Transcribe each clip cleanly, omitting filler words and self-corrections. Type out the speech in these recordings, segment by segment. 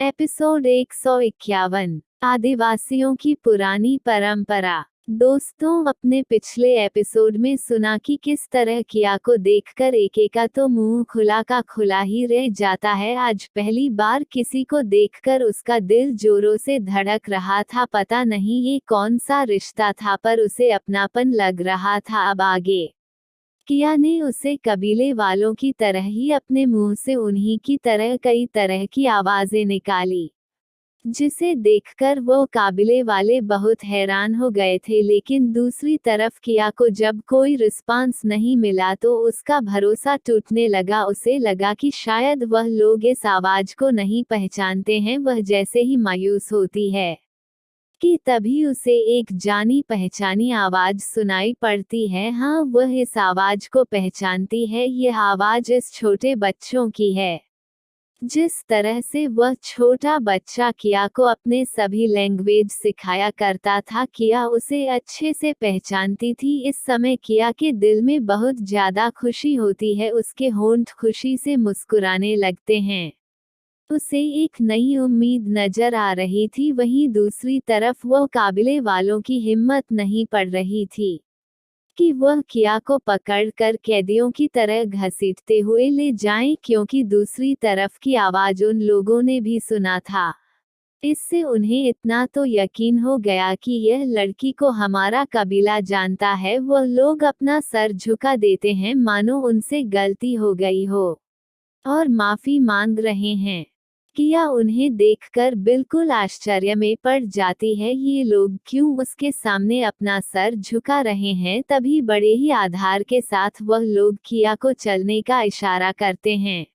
Episode 151। आदिवासियों की पुरानी परंपरा। दोस्तों, अपने पिछले एपिसोड में सुना कि किस तरह किया को देखकर एके का तो मुंह खुला का खुला ही रह जाता है। आज पहली बार किसी को देखकर उसका दिल जोरों से धड़क रहा था। पता नहीं ये कौन सा रिश्ता था, पर उसे अपनापन लग रहा था। अब आगे किया ने उसे कबीले वालों की तरह ही अपने मुंह से उन्हीं की तरह कई तरह की आवाजें निकाली, जिसे देखकर वो काबिले वाले बहुत हैरान हो गए थे। लेकिन दूसरी तरफ किया को जब कोई रिस्पांस नहीं मिला तो उसका भरोसा टूटने लगा। उसे लगा कि शायद वह लोग इस आवाज को नहीं पहचानते हैं। वह जैसे ही मायूस होती है कि तभी उसे एक जानी पहचानी आवाज सुनाई पड़ती है। हाँ, वह इस आवाज को पहचानती है। यह आवाज इस छोटे बच्चों की है। जिस तरह से वह छोटा बच्चा किया को अपने सभी लैंग्वेज सिखाया करता था, किया उसे अच्छे से पहचानती थी। इस समय किया के दिल में बहुत ज्यादा खुशी होती है। उसके होंठ खुशी से मुस्कुराने लगते हैं। उसे एक नई उम्मीद नजर आ रही थी। वहीं दूसरी तरफ वह काबिले वालों की हिम्मत नहीं पड़ रही थी कि वह किया को पकड़कर कैदियों की तरह घसीटते हुए ले जाएं, क्योंकि दूसरी तरफ की आवाज उन लोगों ने भी सुना था। इससे उन्हें इतना तो यकीन हो गया कि यह लड़की को हमारा कबीला जानता है। वह लोग अपना सर झुका देते हैं, मानो उनसे गलती हो गई हो और माफी मांग रहे हैं। किया उन्हें देखकर बिल्कुल आश्चर्य में पड़ जाती है। ये लोग क्यों उसके सामने अपना सर झुका रहे हैं। तभी बड़े ही आधार के साथ वह लोग किया को चलने का इशारा करते हैं।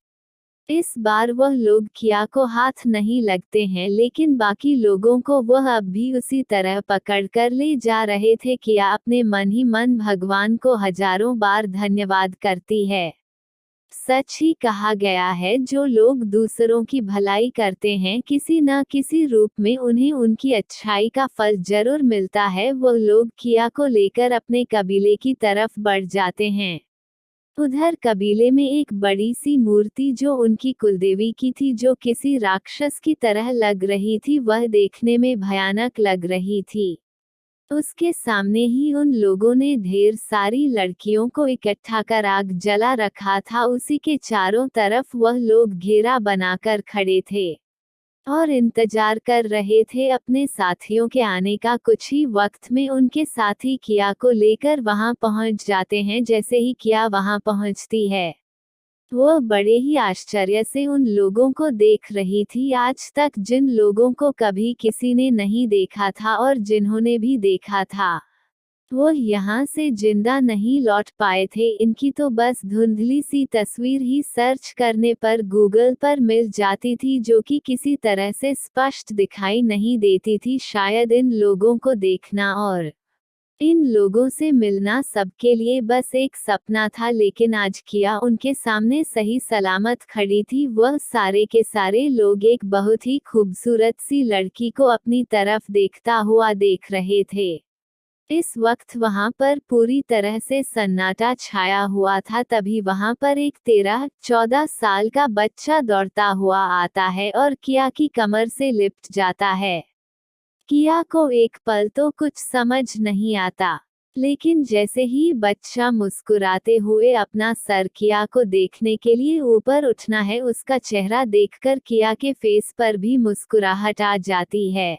इस बार वह लोग किया को हाथ नहीं लगते हैं, लेकिन बाकी लोगों को वह अब भी उसी तरह पकड़कर ले जा रहे थे। किया अपने मन ही मन भगवान को हजारों बार धन्यवाद करती है। सच ही कहा गया है, जो लोग दूसरों की भलाई करते हैं, किसी न किसी रूप में उन्हें उनकी अच्छाई का फल जरूर मिलता है। वह लोग किया को लेकर अपने कबीले की तरफ बढ़ जाते हैं। उधर कबीले में एक बड़ी सी मूर्ति जो उनकी कुलदेवी की थी, जो किसी राक्षस की तरह लग रही थी, वह देखने में भयानक लग रही थी। उसके सामने ही उन लोगों ने ढेर सारी लड़कियों को इकट्ठा कर आग जला रखा था। उसी के चारों तरफ वह लोग घेरा बनाकर खड़े थे और इंतजार कर रहे थे अपने साथियों के आने का। कुछ ही वक्त में उनके साथी किया को लेकर वहां पहुंच जाते हैं। जैसे ही किया वहां पहुंचती है, वो बड़े ही आश्चर्य से उन लोगों को देख रही थी। आज तक जिन लोगों को कभी किसी ने नहीं देखा था और जिन्होंने भी देखा था, वो यहाँ से जिंदा नहीं लौट पाए थे। इनकी तो बस धुंधली सी तस्वीर ही सर्च करने पर गूगल पर मिल जाती थी, जो कि किसी तरह से स्पष्ट दिखाई नहीं देती थी। शायद इन लोगों को देखना और इन लोगों से मिलना सबके लिए बस एक सपना था। लेकिन आज किया उनके सामने सही सलामत खड़ी थी। वह सारे के सारे लोग एक बहुत ही खूबसूरत सी लड़की को अपनी तरफ देखता हुआ देख रहे थे। इस वक्त वहां पर पूरी तरह से सन्नाटा छाया हुआ था। तभी वहां पर एक 13-14 साल का बच्चा दौड़ता हुआ आता है और किया की कमर से लिपट जाता है। किया को एक पल तो कुछ समझ नहीं आता, लेकिन जैसे ही बच्चा मुस्कुराते हुए अपना सर किया को देखने के लिए ऊपर उठना है, उसका चेहरा देखकर किया के फेस पर भी मुस्कुराहट आ जाती है।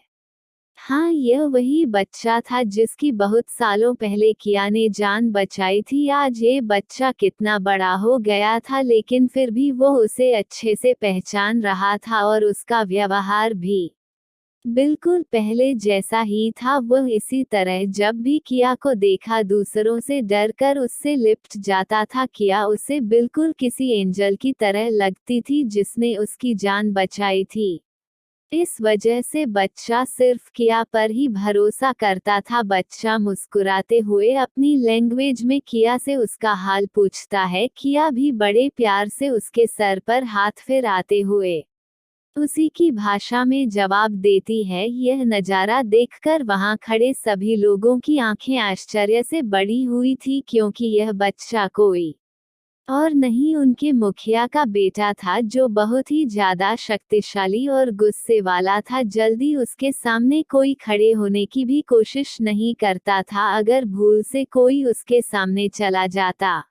हाँ, यह वही बच्चा था जिसकी बहुत सालों पहले किया ने जान बचाई थी। आज ये बच्चा कितना बड़ा हो गया था, लेकिन फिर भी वो उसे अच्छे से पहचान रहा था और उसका व्यवहार भी बिल्कुल पहले जैसा ही था। वह इसी तरह जब भी किया को देखा दूसरों से डरकर उससे लिपट जाता था। किया उसे बिल्कुल किसी एंजल की तरह लगती थी जिसने उसकी जान बचाई थी। इस वजह से बच्चा सिर्फ किया पर ही भरोसा करता था। बच्चा मुस्कुराते हुए अपनी लैंग्वेज में किया से उसका हाल पूछता है। किया भी बड़े प्यार से उसके सर पर हाथ फेराते हुए उसी की भाषा में जवाब देती है। यह नज़ारा देखकर वहां खड़े सभी लोगों की आंखें आश्चर्य से बड़ी हुई थी, क्योंकि यह बच्चा कोई और नहीं उनके मुखिया का बेटा था, जो बहुत ही ज्यादा शक्तिशाली और गुस्से वाला था। जल्दी उसके सामने कोई खड़े होने की भी कोशिश नहीं करता था। अगर भूल से कोई उसके सामने चला जाता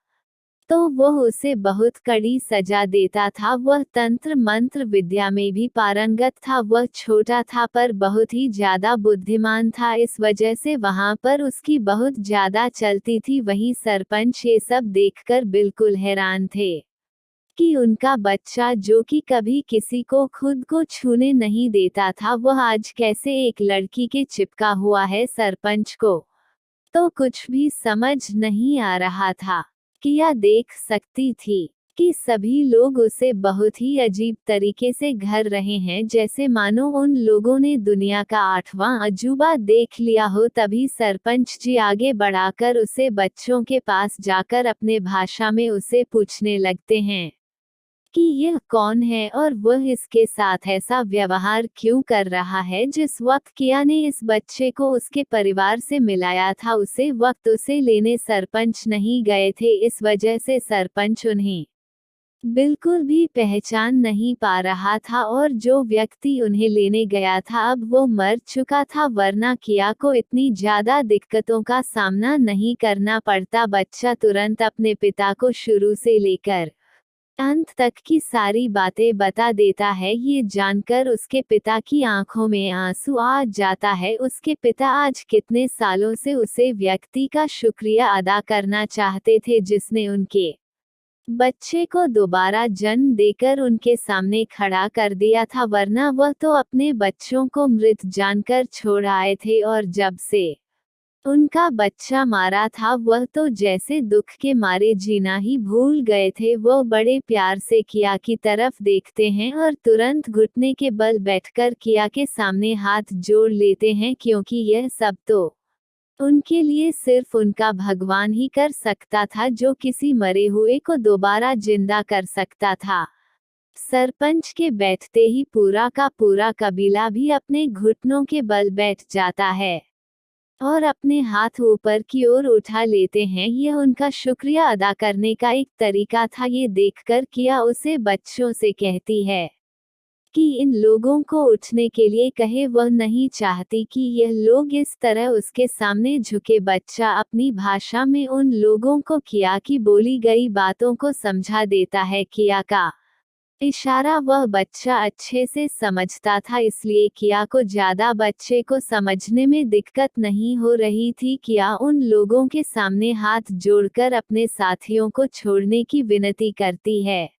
तो वह उसे बहुत कड़ी सजा देता था। वह तंत्र मंत्र विद्या में भी पारंगत था। वह छोटा था पर बहुत ही ज्यादा बुद्धिमान था, इस वजह से वहां पर उसकी बहुत ज्यादा चलती थी। वहीं सरपंच ये सब देखकर बिल्कुल हैरान थे कि उनका बच्चा, जो कि कभी किसी को खुद को छूने नहीं देता था, वह आज कैसे एक लड़की के चिपका हुआ है। सरपंच को तो कुछ भी समझ नहीं आ रहा था। किया देख सकती थी कि सभी लोग उसे बहुत ही अजीब तरीके से घर रहे हैं, जैसे मानो उन लोगों ने दुनिया का 8वां अजूबा देख लिया हो। तभी सरपंच जी आगे बढ़ाकर उसे बच्चों के पास जाकर अपने भाषा में उसे पूछने लगते हैं कि यह कौन है और वह इसके साथ ऐसा व्यवहार क्यों कर रहा है। जिस वक्त किया ने इस बच्चे को उसके परिवार से मिलाया था, उसे वक्त उसे लेने सरपंच नहीं गए थे, इस वजह से सरपंच उन्हें बिल्कुल भी पहचान नहीं पा रहा था। और जो व्यक्ति उन्हें लेने गया था अब वो मर चुका था, वरना किया को इतनी ज्यादा दिक्कतों का सामना नहीं करना पड़ता। बच्चा तुरंत अपने पिता को शुरू से लेकर अंत तक की सारी बातें बता देता है। ये जानकर उसके पिता की आंखों में आंसू आ जाता है। उसके पिता आज कितने सालों से उसे व्यक्ति का शुक्रिया अदा करना चाहते थे जिसने उनके बच्चे को दोबारा जन्म देकर उनके सामने खड़ा कर दिया था, वरना वह तो अपने बच्चों को मृत जानकर छोड़ आए थे। और जब से उनका बच्चा मारा था, वह तो जैसे दुख के मारे जीना ही भूल गए थे। वो बड़े प्यार से किया की तरफ देखते हैं और तुरंत घुटने के बल बैठकर किया के सामने हाथ जोड़ लेते हैं, क्योंकि यह सब तो उनके लिए सिर्फ उनका भगवान ही कर सकता था, जो किसी मरे हुए को दोबारा जिंदा कर सकता था। सरपंच के बैठते ही पूरा का पूरा कबीला भी अपने घुटनों के बल बैठ जाता है और अपने हाथ ऊपर की ओर उठा लेते हैं। यह उनका शुक्रिया अदा करने का एक तरीका था। ये देखकर किया उसे बच्चों से कहती है कि इन लोगों को उठने के लिए कहे। वह नहीं चाहती कि यह लोग इस तरह उसके सामने झुके। बच्चा अपनी भाषा में उन लोगों को किया की बोली गई बातों को समझा देता है। किया का इशारा वह बच्चा अच्छे से समझता था, इसलिए किया को ज्यादा बच्चे को समझने में दिक्कत नहीं हो रही थी। किया उन लोगों के सामने हाथ जोड़कर अपने साथियों को छोड़ने की विनती करती है।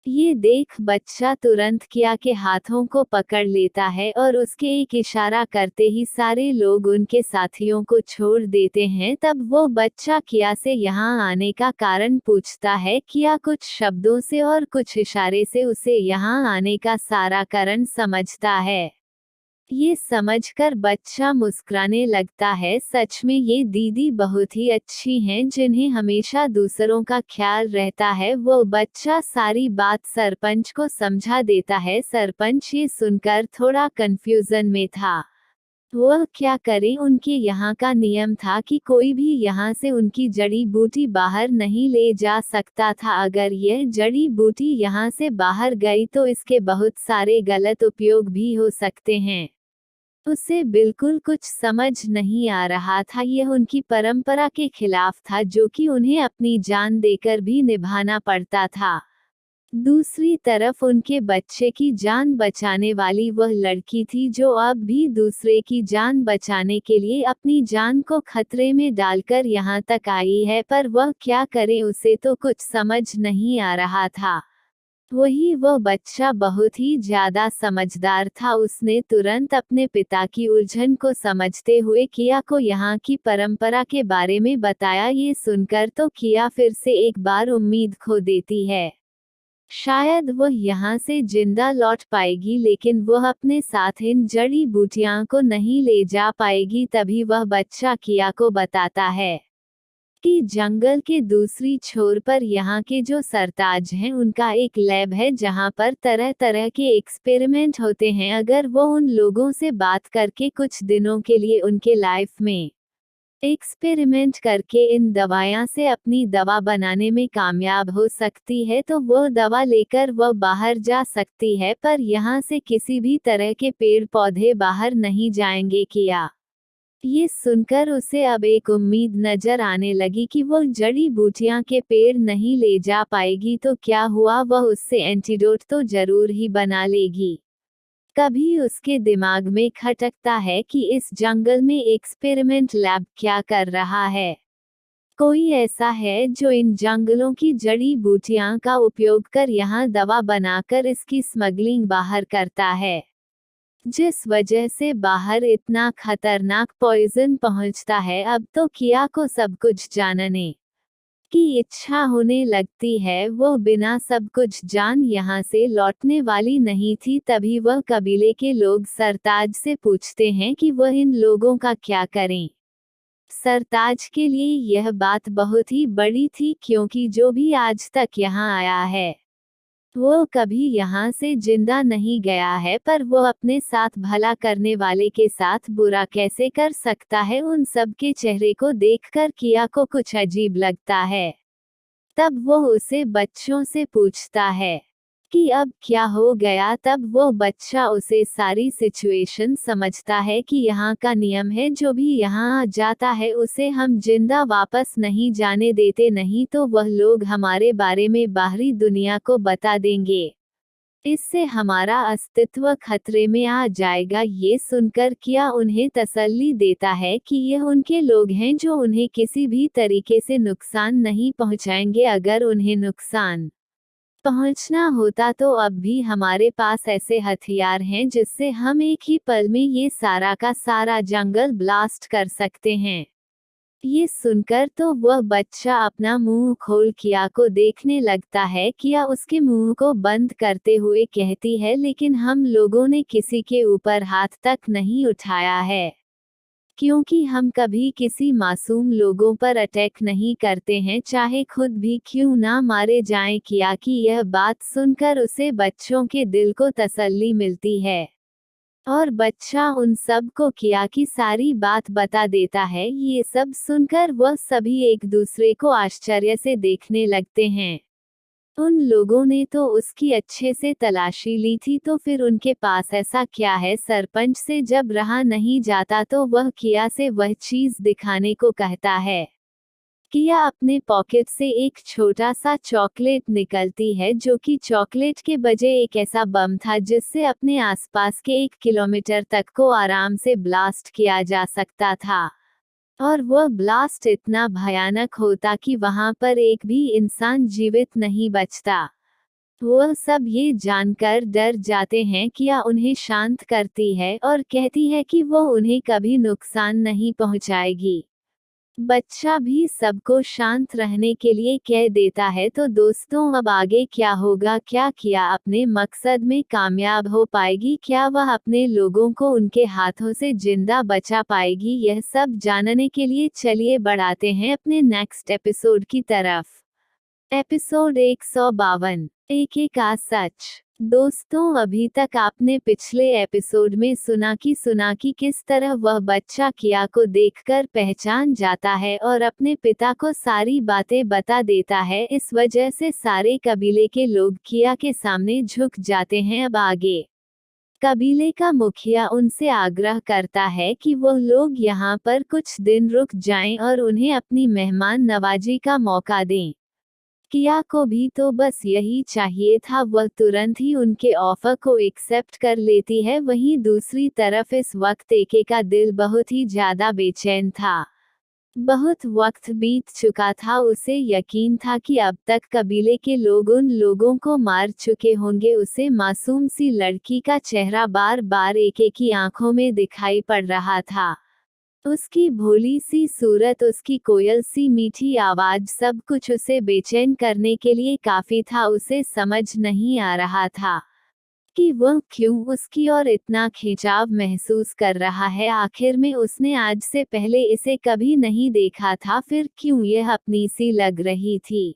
ये देख बच्चा तुरंत किया के हाथों को पकड़ लेता है और उसके एक इशारा करते ही सारे लोग उनके साथियों को छोड़ देते हैं। तब वो बच्चा किया से यहाँ आने का कारण पूछता है। किया कुछ शब्दों से और कुछ इशारे से उसे यहाँ आने का सारा कारण समझता है। ये समझकर बच्चा मुस्कुराने लगता है। सच में ये दीदी बहुत ही अच्छी हैं, जिन्हें हमेशा दूसरों का ख्याल रहता है। वो बच्चा सारी बात सरपंच को समझा देता है। सरपंच ये सुनकर थोड़ा कंफ्यूजन में था। वह क्या करे, उनके यहाँ का नियम था कि कोई भी यहाँ से उनकी जड़ी बूटी बाहर नहीं ले जा सकता था। अगर यह जड़ी बूटी यहाँ से बाहर गई तो इसके बहुत सारे गलत उपयोग भी हो सकते हैं। उसे बिल्कुल कुछ समझ नहीं आ रहा था। यह उनकी परंपरा के खिलाफ था, जो कि उन्हें अपनी जान देकर भी निभाना पड़ता था। दूसरी तरफ उनके बच्चे की जान बचाने वाली वह लड़की थी, जो अब भी दूसरे की जान बचाने के लिए अपनी जान को खतरे में डालकर यहाँ तक आई है। पर वह क्या करे, उसे तो कुछ समझ नहीं आ रहा था। वही वह बच्चा बहुत ही ज्यादा समझदार था। उसने तुरंत अपने पिता की उलझन को समझते हुए किया को यहाँ की परंपरा के बारे में बताया। ये सुनकर तो किया फिर से एक बार उम्मीद खो देती है। शायद वह यहाँ से जिंदा लौट पाएगी, लेकिन वह अपने साथ इन जड़ी बूटियां को नहीं ले जा पाएगी। तभी वह बच्चा किया को बताता है कि जंगल के दूसरी छोर पर यहाँ के जो सरताज हैं, उनका एक लैब है जहाँ पर तरह तरह के एक्सपेरिमेंट होते हैं। अगर वो उन लोगों से बात करके कुछ दिनों के लिए उनके लाइफ में एक्सपेरिमेंट करके इन दवाइयाँ से अपनी दवा बनाने में कामयाब हो सकती है तो वो दवा लेकर वह बाहर जा सकती है, पर यहाँ से किसी भी तरह के पेड़ पौधे बाहर नहीं जाएंगे। किया ये सुनकर उसे अब एक उम्मीद नजर आने लगी कि वो जड़ी बूटियां के पेड़ नहीं ले जा पाएगी तो क्या हुआ, वह उससे एंटीडोट तो जरूर ही बना लेगी। कभी उसके दिमाग में खटकता है कि इस जंगल में एक्सपेरिमेंट लैब क्या कर रहा है। कोई ऐसा है जो इन जंगलों की जड़ी बूटियां का उपयोग कर यहाँ दवा बनाकर इसकी स्मगलिंग बाहर करता है, जिस वजह से बाहर इतना खतरनाक पॉइजन पहुंचता है। अब तो किया को सब कुछ जानने की इच्छा होने लगती है। वो बिना सब कुछ जान यहाँ से लौटने वाली नहीं थी। तभी वह कबीले के लोग सरताज से पूछते हैं कि वह इन लोगों का क्या करें। सरताज के लिए यह बात बहुत ही बड़ी थी, क्योंकि जो भी आज तक यहाँ आया है वो कभी यहाँ से जिंदा नहीं गया है, पर वो अपने साथ भला करने वाले के साथ बुरा कैसे कर सकता है। उन सब के चेहरे को देखकर किया को कुछ अजीब लगता है। तब वो उसे बच्चों से पूछता है कि अब क्या हो गया। तब वो बच्चा उसे सारी सिचुएशन समझता है कि यहाँ का नियम है, जो भी यहाँ आ जाता है उसे हम जिंदा वापस नहीं जाने देते, नहीं तो वह लोग हमारे बारे में बाहरी दुनिया को बता देंगे। इससे हमारा अस्तित्व खतरे में आ जाएगा। ये सुनकर किया उन्हें तसल्ली देता है कि यह उनके लोग हैं जो उन्हें किसी भी तरीके से नुकसान नहीं पहुंचाएंगे। अगर उन्हें नुकसान पहुंचना होता तो अब भी हमारे पास ऐसे हथियार हैं जिससे हम एक ही पल में ये सारा का सारा जंगल ब्लास्ट कर सकते हैं। ये सुनकर तो वह बच्चा अपना मुंह खोल किया को देखने लगता है। किया उसके मुंह को बंद करते हुए कहती है, लेकिन हम लोगों ने किसी के ऊपर हाथ तक नहीं उठाया है, क्योंकि हम कभी किसी मासूम लोगों पर अटैक नहीं करते हैं, चाहे खुद भी क्यों ना मारे जाएं। किया की यह बात सुनकर उसे बच्चों के दिल को तसल्ली मिलती है और बच्चा उन सब को किया की सारी बात बता देता है। ये सब सुनकर वह सभी एक दूसरे को आश्चर्य से देखने लगते हैं। उन लोगों ने तो उसकी अच्छे से तलाशी ली थी, तो फिर उनके पास ऐसा क्या है। सरपंच से जब रहा नहीं जाता तो वह किया से वह चीज दिखाने को कहता है। किया अपने पॉकेट से एक छोटा सा चॉकलेट निकलती है, जो कि चॉकलेट के बजाय एक ऐसा बम था जिससे अपने आसपास के 1 किलोमीटर तक को आराम से ब्लास्ट किया जा सकता था। और वह ब्लास्ट इतना भयानक होता कि वहां पर एक भी इंसान जीवित नहीं बचता। वह सब ये जानकर डर जाते हैं। किया उन्हें शांत करती है और कहती है कि वो उन्हें कभी नुकसान नहीं पहुंचाएगी। बच्चा भी सबको शांत रहने के लिए कह देता है। तो दोस्तों, अब आगे क्या होगा? क्या किया अपने मकसद में कामयाब हो पाएगी? क्या वह अपने लोगों को उनके हाथों से जिंदा बचा पाएगी? यह सब जानने के लिए चलिए बढ़ाते हैं अपने नेक्स्ट एपिसोड की तरफ। एपिसोड 152, एक एक का सच। दोस्तों, अभी तक आपने पिछले एपिसोड में सुना कि किस तरह वह बच्चा किया को देखकर पहचान जाता है और अपने पिता को सारी बातें बता देता है। इस वजह से सारे कबीले के लोग किया के सामने झुक जाते हैं। अब आगे कबीले का मुखिया उनसे आग्रह करता है कि वो लोग यहाँ पर कुछ दिन रुक जाएं और उन्हें अपनी मेहमान नवाजी का मौका दें। किया को भी तो बस यही चाहिए था। वह तुरंत ही उनके ऑफर को एक्सेप्ट कर लेती है। वहीं दूसरी तरफ इस वक्त एके का दिल बहुत ही ज्यादा बेचैन था। बहुत वक्त बीत चुका था। उसे यकीन था कि अब तक कबीले के लोग उन लोगों को मार चुके होंगे। उसे मासूम सी लड़की का चेहरा बार बार एके की आंखों में दिखाई पड़ रहा था। उसकी भोली सी सूरत, उसकी कोयल सी मीठी आवाज, सब कुछ उसे बेचैन करने के लिए काफी था। उसे समझ नहीं आ रहा था कि वह क्यों उसकी ओर इतना खिंचाव महसूस कर रहा है। आखिर में उसने आज से पहले इसे कभी नहीं देखा था, फिर क्यों यह अपनी सी लग रही थी।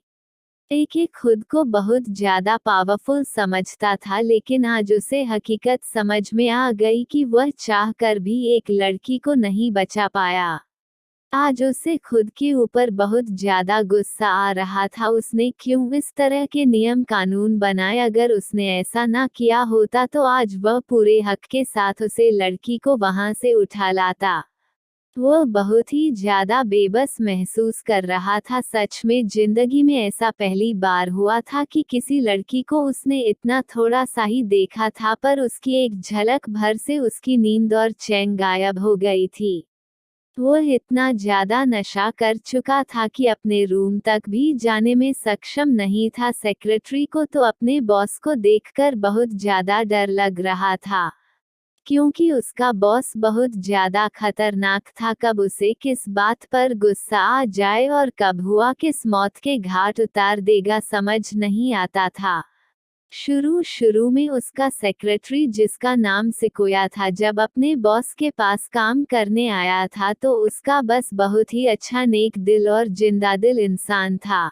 एके खुद को बहुत ज्यादा पावरफुल समझता था, लेकिन आज उसे हकीकत समझ में आ गई कि वह चाह कर भी एक लड़की को नहीं बचा पाया। आज उसे खुद के ऊपर बहुत ज्यादा गुस्सा आ रहा था। उसने क्यों इस तरह के नियम कानून बनाए? अगर उसने ऐसा ना किया होता तो आज वह पूरे हक के साथ उसे लड़की को वहां से उठा लाता। वो बहुत ही ज्यादा बेबस महसूस कर रहा था। सच में जिंदगी में ऐसा पहली बार हुआ था कि किसी लड़की को उसने इतना थोड़ा सा ही देखा था, पर उसकी एक झलक भर से उसकी नींद और चैन गायब हो गई थी। वो इतना ज्यादा नशा कर चुका था कि अपने रूम तक भी जाने में सक्षम नहीं था। सेक्रेटरी को तो अपने बॉस को देखकर बहुत ज्यादा डर लग रहा था, क्योंकि उसका बॉस बहुत ज्यादा खतरनाक था। कब उसे किस बात पर गुस्सा आ जाए और कब हुआ किस मौत के घाट उतार देगा, समझ नहीं आता था। शुरू में उसका सेक्रेटरी, जिसका नाम सिकोया था, जब अपने बॉस के पास काम करने आया था तो उसका बस बहुत ही अच्छा नेक दिल और जिंदादिल इंसान था।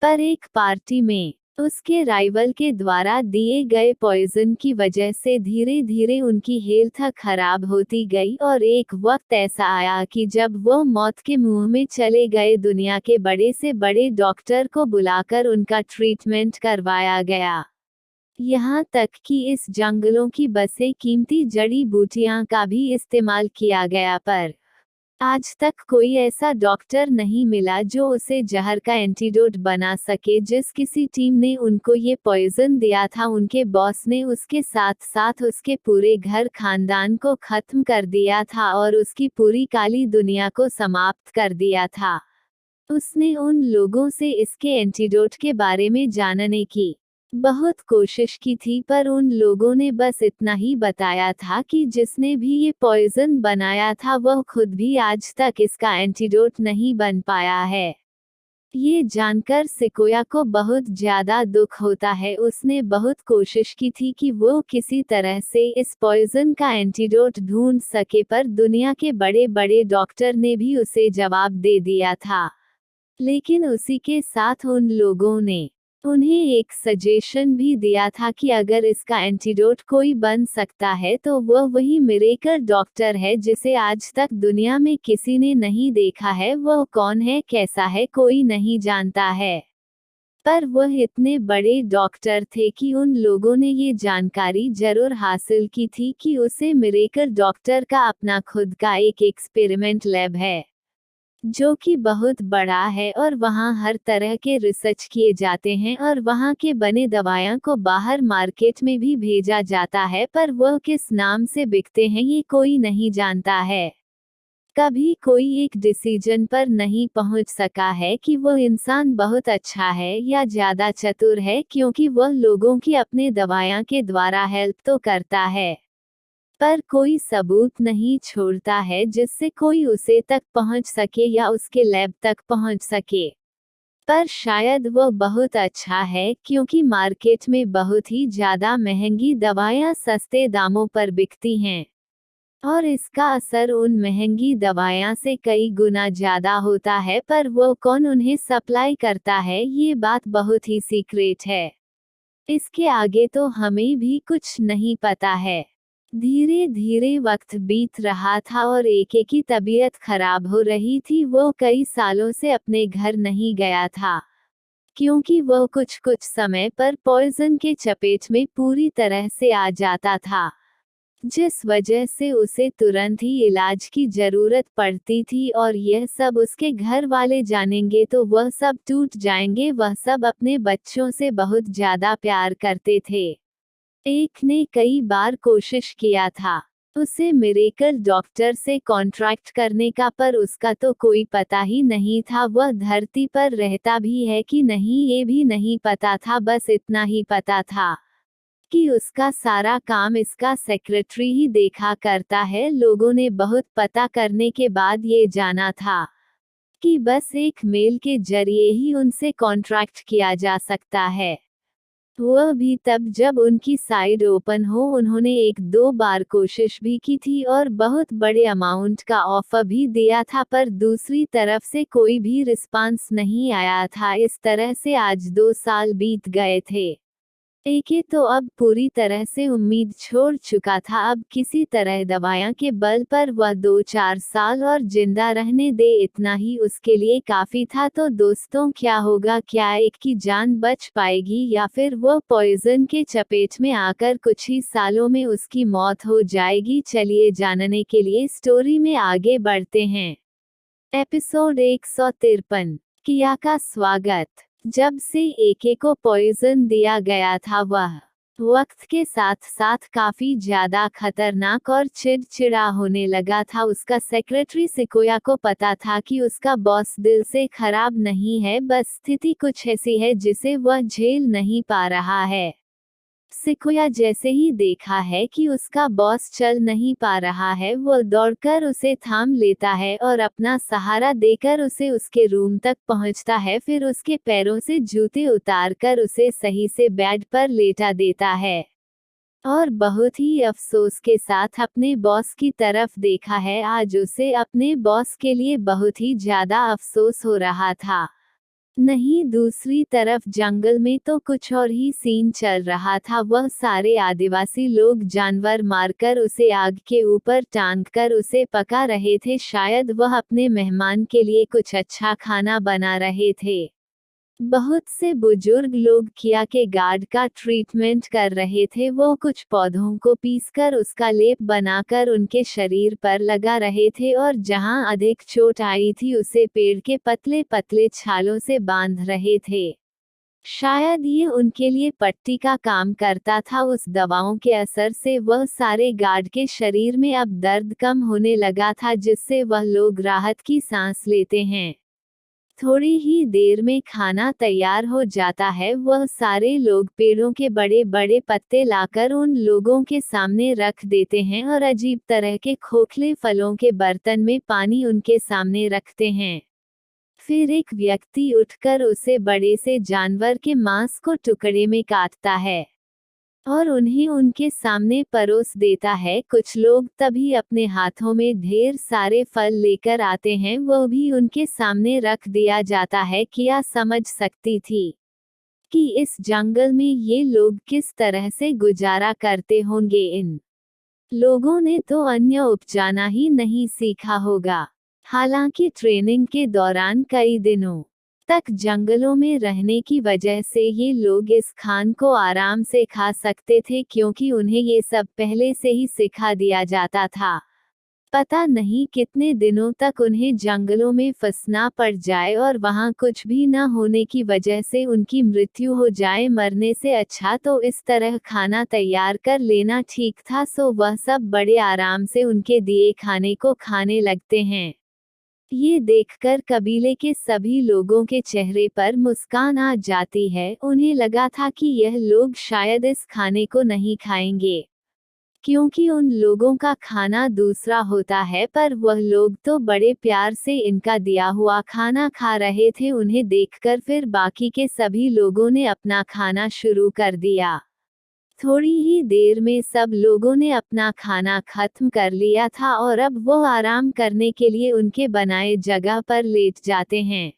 पर एक पार्टी में उसके राइवल के द्वारा दिए गए पॉइजन की वजह से धीरे धीरे उनकी हेल्थ खराब होती गई, और एक वक्त ऐसा आया कि जब वो मौत के मुंह में चले गए, दुनिया के बड़े से बड़े डॉक्टर को बुलाकर उनका ट्रीटमेंट करवाया गया। यहाँ तक कि इस जंगलों की बसे कीमती जड़ी बूटियां का भी इस्तेमाल किया गया, पर आज तक कोई ऐसा डॉक्टर नहीं मिला जो उसे जहर का एंटीडोट बना सके। जिस किसी टीम ने उनको ये पॉइजन दिया था, उनके बॉस ने उसके साथ साथ उसके पूरे घर खानदान को खत्म कर दिया था और उसकी पूरी काली दुनिया को समाप्त कर दिया था। उसने उन लोगों से इसके एंटीडोट के बारे में जानने की बहुत कोशिश की थी, पर उन लोगों ने बस इतना ही बताया था कि जिसने भी ये पॉइजन बनाया था वह खुद भी आज तक इसका एंटीडोट नहीं बन पाया है। ये जानकर सिकोया को बहुत ज्यादा दुख होता है। उसने बहुत कोशिश की थी कि वो किसी तरह से इस पॉइजन का एंटीडोट ढूंढ सके, पर दुनिया के बड़े बड़े डॉक्टर ने भी उसे जवाब दे दिया था। लेकिन उसी के साथ उन लोगों ने उन्हें एक सजेशन भी दिया था कि अगर इसका एंटीडोट कोई बन सकता है तो वह वही मिरेकल डॉक्टर है जिसे आज तक दुनिया में किसी ने नहीं देखा है। वह कौन है, कैसा है, कोई नहीं जानता है। पर वह इतने बड़े डॉक्टर थे कि उन लोगों ने ये जानकारी जरूर हासिल की थी कि उसे मिरेकल डॉक्टर का अपना खुद का एक एक्सपेरिमेंट लैब है, जो कि बहुत बड़ा है, और वहाँ हर तरह के रिसर्च किए जाते हैं और वहाँ के बने दवाइयाँ को बाहर मार्केट में भी भेजा जाता है, पर वह किस नाम से बिकते हैं ये कोई नहीं जानता है। कभी कोई एक डिसीजन पर नहीं पहुंच सका है कि वो इंसान बहुत अच्छा है या ज्यादा चतुर है, क्योंकि वह लोगों की अपने दवाइयाँ के द्वारा हेल्प तो करता है, पर कोई सबूत नहीं छोड़ता है जिससे कोई उसे तक पहुंच सके या उसके लैब तक पहुंच सके। पर शायद वो बहुत अच्छा है, क्योंकि मार्केट में बहुत ही ज्यादा महंगी दवाइयाँ सस्ते दामों पर बिकती हैं, और इसका असर उन महंगी दवाइयाँ से कई गुना ज्यादा होता है। पर वो कौन उन्हें सप्लाई करता है, ये बात बहुत ही सीक्रेट है। इसके आगे तो हमें भी कुछ नहीं पता है। धीरे धीरे वक्त बीत रहा था और एके की तबीयत खराब हो रही थी। वो कई सालों से अपने घर नहीं गया था, क्योंकि वह कुछ कुछ समय पर पॉइजन के चपेट में पूरी तरह से आ जाता था, जिस वजह से उसे तुरंत ही इलाज की जरूरत पड़ती थी। और यह सब उसके घर वाले जानेंगे तो वह सब टूट जाएंगे। वह सब अपने बच्चों से बहुत ज्यादा प्यार करते थे। एक ने कई बार कोशिश किया था उसे मिरेकल डॉक्टर से कॉन्ट्रैक्ट करने का, पर उसका तो कोई पता ही नहीं था। वह धरती पर रहता भी है कि नहीं ये भी नहीं पता था। बस इतना ही पता था कि उसका सारा काम इसका सेक्रेटरी ही देखा करता है। लोगों ने बहुत पता करने के बाद ये जाना था कि बस एक मेल के जरिए ही उनसे कॉन्ट्रैक्ट किया जा सकता है, वह भी तब जब उनकी साइड ओपन हो। उन्होंने एक दो बार कोशिश भी की थी और बहुत बड़े अमाउंट का ऑफर भी दिया था, पर दूसरी तरफ से कोई भी रिस्पांस नहीं आया था। इस तरह से आज 2 साल बीत गए थे। एके तो अब पूरी तरह से उम्मीद छोड़ चुका था। अब किसी तरह दवाइयां के बल पर वह 2-4 साल और जिंदा रहने दे, इतना ही उसके लिए काफी था। तो दोस्तों, क्या होगा? क्या एक की जान बच पाएगी या फिर वह पॉइजन के चपेट में आकर कुछ ही सालों में उसकी मौत हो जाएगी? चलिए जानने के लिए स्टोरी में आगे बढ़ते हैं। एपिसोड 153। किया का स्वागत। जब से एके को पॉइजन दिया गया था, वह वक्त के साथ साथ काफी ज्यादा खतरनाक और चिड़चिड़ा होने लगा था। उसका सेक्रेटरी सिकोया को पता था कि उसका बॉस दिल से खराब नहीं है, बस स्थिति कुछ ऐसी है जिसे वह झेल नहीं पा रहा है। सिकोया जैसे ही देखा है कि उसका बॉस चल नहीं पा रहा है, वो दौड़कर उसे थाम लेता है और अपना सहारा देकर उसे उसके रूम तक पहुंचता है। फिर उसके पैरों से जूते उतारकर उसे सही से बेड पर लेटा देता है और बहुत ही अफसोस के साथ अपने बॉस की तरफ देखा है। आज उसे अपने बॉस के लिए बहुत ही ज्यादा अफसोस हो रहा था। नहीं, दूसरी तरफ जंगल में तो कुछ और ही सीन चल रहा था। वह सारे आदिवासी लोग जानवर मारकर उसे आग के ऊपर टांगकर उसे पका रहे थे। शायद वह अपने मेहमान के लिए कुछ अच्छा खाना बना रहे थे। बहुत से बुजुर्ग लोग किया के गार्ड का ट्रीटमेंट कर रहे थे। वो कुछ पौधों को पीसकर उसका लेप बनाकर उनके शरीर पर लगा रहे थे और जहां अधिक चोट आई थी उसे पेड़ के पतले पतले छालों से बांध रहे थे। शायद ये उनके लिए पट्टी का काम करता था। उस दवाओं के असर से वह सारे गार्ड के शरीर में अब दर्द कम होने लगा था, जिससे वह लोग राहत की सांस लेते हैं। थोड़ी ही देर में खाना तैयार हो जाता है। वह सारे लोग पेड़ों के बड़े बड़े पत्ते लाकर उन लोगों के सामने रख देते हैं और अजीब तरह के खोखले फलों के बर्तन में पानी उनके सामने रखते हैं। फिर एक व्यक्ति उठकर उसे बड़े से जानवर के मांस को टुकड़े में काटता है और उन्हें उनके सामने परोस देता है। कुछ लोग तभी अपने हाथों में ढेर सारे फल लेकर आते हैं, वो भी उनके सामने रख दिया जाता है। किया समझ सकती थी कि इस जंगल में ये लोग किस तरह से गुजारा करते होंगे। इन लोगों ने तो अन्य उपजाना ही नहीं सीखा होगा। हालांकि ट्रेनिंग के दौरान कई दिनों तक जंगलों में रहने की वजह से ये लोग इस खान को आराम से खा सकते थे, क्योंकि उन्हें ये सब पहले से ही सिखा दिया जाता था। पता नहीं कितने दिनों तक उन्हें जंगलों में फंसना पड़ जाए और वहां कुछ भी न होने की वजह से उनकी मृत्यु हो जाए। मरने से अच्छा तो इस तरह खाना तैयार कर लेना ठीक था। सो वह सब बड़े आराम से उनके दिए खाने को खाने लगते हैं। ये देखकर कबीले के सभी लोगों के चेहरे पर मुस्कान आ जाती है। उन्हें लगा था कि यह लोग शायद इस खाने को नहीं खाएंगे, क्योंकि उन लोगों का खाना दूसरा होता है, पर वह लोग तो बड़े प्यार से इनका दिया हुआ खाना खा रहे थे। उन्हें देखकर फिर बाकी के सभी लोगों ने अपना खाना शुरू कर दिया। थोड़ी ही देर में सब लोगों ने अपना खाना खत्म कर लिया था और अब वो आराम करने के लिए उनके बनाए जगह पर लेट जाते हैं।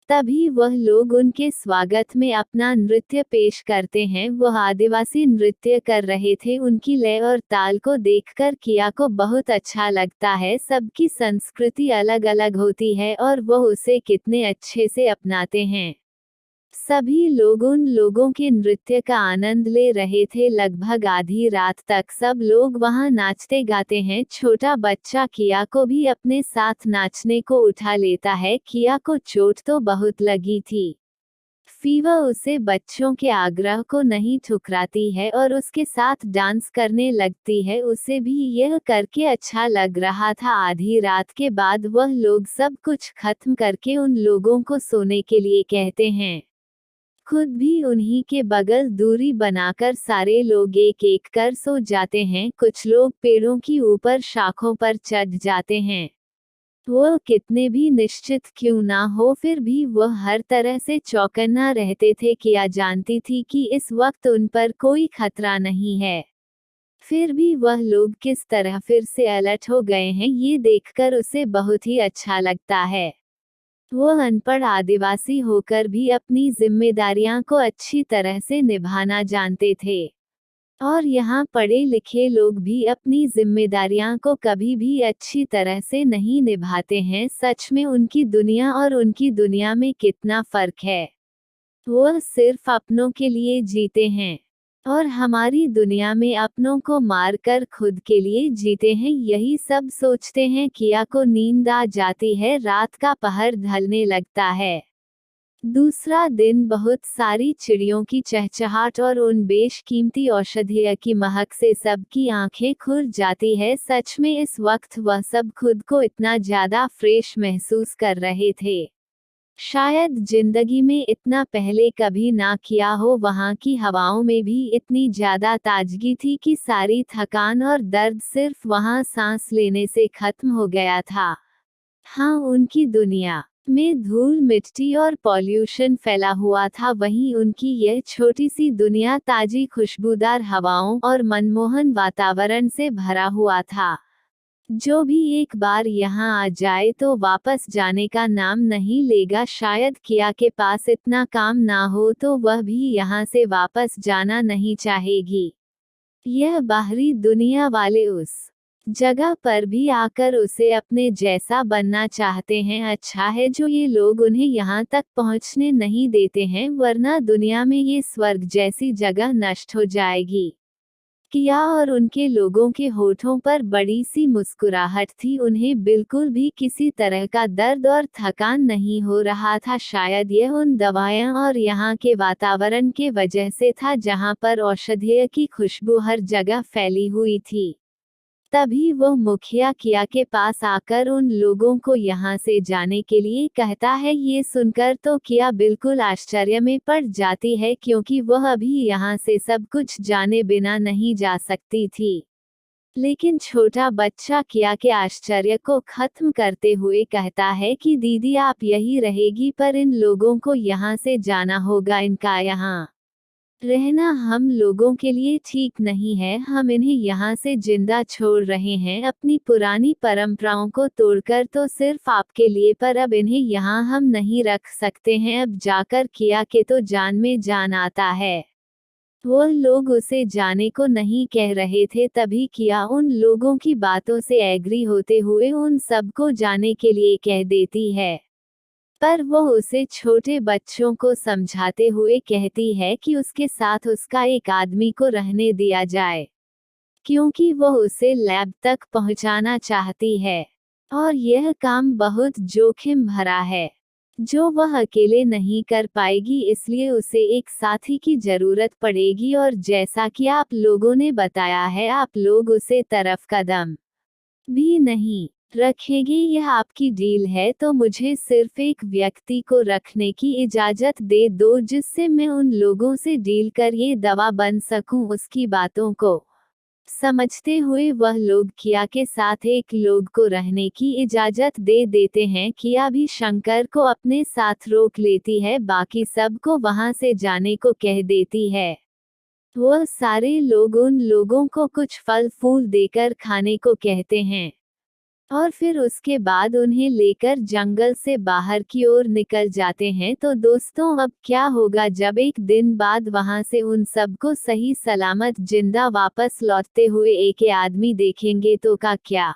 तभी वह लोग उनके स्वागत में अपना नृत्य पेश करते हैं। वह आदिवासी नृत्य कर रहे थे। उनकी लय और ताल को देखकर किया को बहुत अच्छा लगता है। सबकी संस्कृति अलग अलग होती है और वह उसे कितने अच्छे से अपनाते हैं। सभी लोग उन लोगों के नृत्य का आनंद ले रहे थे। लगभग आधी रात तक सब लोग वहां नाचते गाते हैं। छोटा बच्चा किया को भी अपने साथ नाचने को उठा लेता है। किया को चोट तो बहुत लगी थी। फीवा उसे बच्चों के आग्रह को नहीं ठुकराती है और उसके साथ डांस करने लगती है। उसे भी यह करके अच्छा लग रहा था। आधी रात के बाद वह लोग सब कुछ खत्म करके उन लोगों को सोने के लिए कहते हैं। खुद भी उन्हीं के बगल दूरी बनाकर सारे लोग एक एक कर सो जाते हैं। कुछ लोग पेड़ों की ऊपर शाखों पर चढ़ जाते हैं। वह कितने भी निश्चित क्यों ना हो, फिर भी वह हर तरह से चौकन्ना रहते थे। किया जानती थी कि इस वक्त उन पर कोई खतरा नहीं है, फिर भी वह लोग किस तरह फिर से अलर्ट हो गए हैं, ये देखकर उसे बहुत ही अच्छा लगता है। वो अनपढ़ आदिवासी होकर भी अपनी जिम्मेदारियां को अच्छी तरह से निभाना जानते थे, और यहाँ पढ़े लिखे लोग भी अपनी जिम्मेदारियां को कभी भी अच्छी तरह से नहीं निभाते हैं। सच में उनकी दुनिया और उनकी दुनिया में कितना फर्क है। वो सिर्फ अपनों के लिए जीते हैं, और हमारी दुनिया में अपनों को मारकर खुद के लिए जीते हैं। यही सब सोचते हैं किया को नींद आ जाती है, रात का पहर ढलने लगता है। दूसरा दिन बहुत सारी चिड़ियों की चहचहाट और उन बेशकीमती औषधियों की महक से सबकी आंखें खुल जाती है। सच में इस वक्त वह सब खुद को इतना ज्यादा फ्रेश महसूस कर रहे थे, शायद जिंदगी में इतना पहले कभी ना किया हो। वहाँ की हवाओं में भी इतनी ज्यादा ताजगी थी कि सारी थकान और दर्द सिर्फ वहाँ सांस लेने से खत्म हो गया था। हाँ, उनकी दुनिया में धूल मिट्टी और पॉल्यूशन फैला हुआ था, वहीं उनकी यह छोटी सी दुनिया ताजी खुशबूदार हवाओं और मनमोहन वातावरण से भरा हुआ था। जो भी एक बार यहाँ आ जाए तो वापस जाने का नाम नहीं लेगा। शायद किया के पास इतना काम ना हो तो वह भी यहाँ से वापस जाना नहीं चाहेगी। यह बाहरी दुनिया वाले उस जगह पर भी आकर उसे अपने जैसा बनना चाहते हैं। अच्छा है जो ये लोग उन्हें यहाँ तक पहुँचने नहीं देते हैं, वरना दुनिया में ये स्वर्ग जैसी जगह नष्ट हो जाएगी। किया और उनके लोगों के होठों पर बड़ी सी मुस्कुराहट थी। उन्हें बिल्कुल भी किसी तरह का दर्द और थकान नहीं हो रहा था। शायद यह उन दवाएं और यहाँ के वातावरण के वजह से था, जहाँ पर औषधीय की खुशबू हर जगह फैली हुई थी। तभी वो मुखिया किया के पास आकर उन लोगों को यहाँ से जाने के लिए कहता है। ये सुनकर तो किया बिल्कुल आश्चर्य में पड़ जाती है, क्योंकि वह अभी यहाँ से सब कुछ जाने बिना नहीं जा सकती थी। लेकिन छोटा बच्चा किया के आश्चर्य को खत्म करते हुए कहता है कि दीदी आप यही रहेगी, पर इन लोगों को यहाँ से जाना होगा। इनका यहाँ रहना हम लोगों के लिए ठीक नहीं है। हम इन्हें यहाँ से जिंदा छोड़ रहे हैं, अपनी पुरानी परंपराओं को तोड़कर तो सिर्फ आपके लिए, पर अब इन्हें यहाँ हम नहीं रख सकते हैं। अब जाकर किया के तो जान में जान आता है। वो लोग उसे जाने को नहीं कह रहे थे, तभी किया उन लोगों की बातों से एग्री होते हुए उन सबको जाने के लिए कह देती है। पर वो उसे छोटे बच्चों को समझाते हुए कहती है कि उसके साथ उसका एक आदमी को रहने दिया जाए, क्योंकि वो उसे लैब तक पहुंचाना चाहती है, और यह काम बहुत जोखिम भरा है जो वह अकेले नहीं कर पाएगी, इसलिए उसे एक साथी की जरूरत पड़ेगी। और जैसा कि आप लोगों ने बताया है, आप लोग उसे तरफ कदम भी नहीं रखेंगे। यह आपकी डील है, तो मुझे सिर्फ एक व्यक्ति को रखने की इजाजत दे दो, जिससे मैं उन लोगों से डील कर ये दवा बन सकूं। उसकी बातों को समझते हुए वह लोग किया के साथ एक लोग को रहने की इजाजत दे देते हैं। किया भी शंकर को अपने साथ रोक लेती है, बाकी सबको वहां से जाने को कह देती है। वह सारे लोग उन लोगों को कुछ फल फूल देकर खाने को कहते हैं, और फिर उसके बाद उन्हें लेकर जंगल से बाहर की ओर निकल जाते हैं। तो दोस्तों, अब क्या होगा जब एक दिन बाद वहां से उन सबको सही सलामत जिंदा वापस लौटते हुए एक आदमी देखेंगे तो का क्या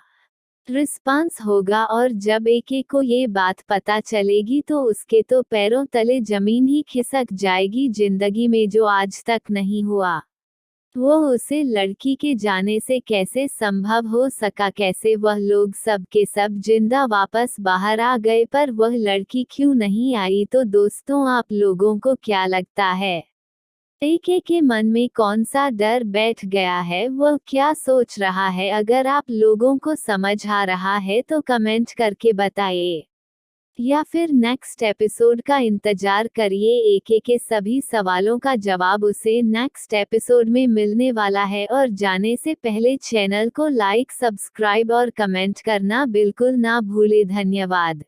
रिस्पांस होगा? और जब एक को ये बात पता चलेगी तो उसके तो पैरों तले जमीन ही खिसक जाएगी। जिंदगी में जो आज तक नहीं हुआ, वो उसे लड़की के जाने से कैसे संभव हो सका? कैसे वह लोग सब के सब जिंदा वापस बाहर आ गए, पर वह लड़की क्यों नहीं आई? तो दोस्तों, आप लोगों को क्या लगता है, एक के मन में कौन सा डर बैठ गया है? वह क्या सोच रहा है? अगर आप लोगों को समझ आ रहा है तो कमेंट करके बताइए, या फिर नेक्स्ट एपिसोड का इंतजार करिए। एक के सभी सवालों का जवाब उसे नेक्स्ट एपिसोड में मिलने वाला है। और जाने से पहले चैनल को लाइक, सब्सक्राइब और कमेंट करना बिल्कुल ना भूले। धन्यवाद।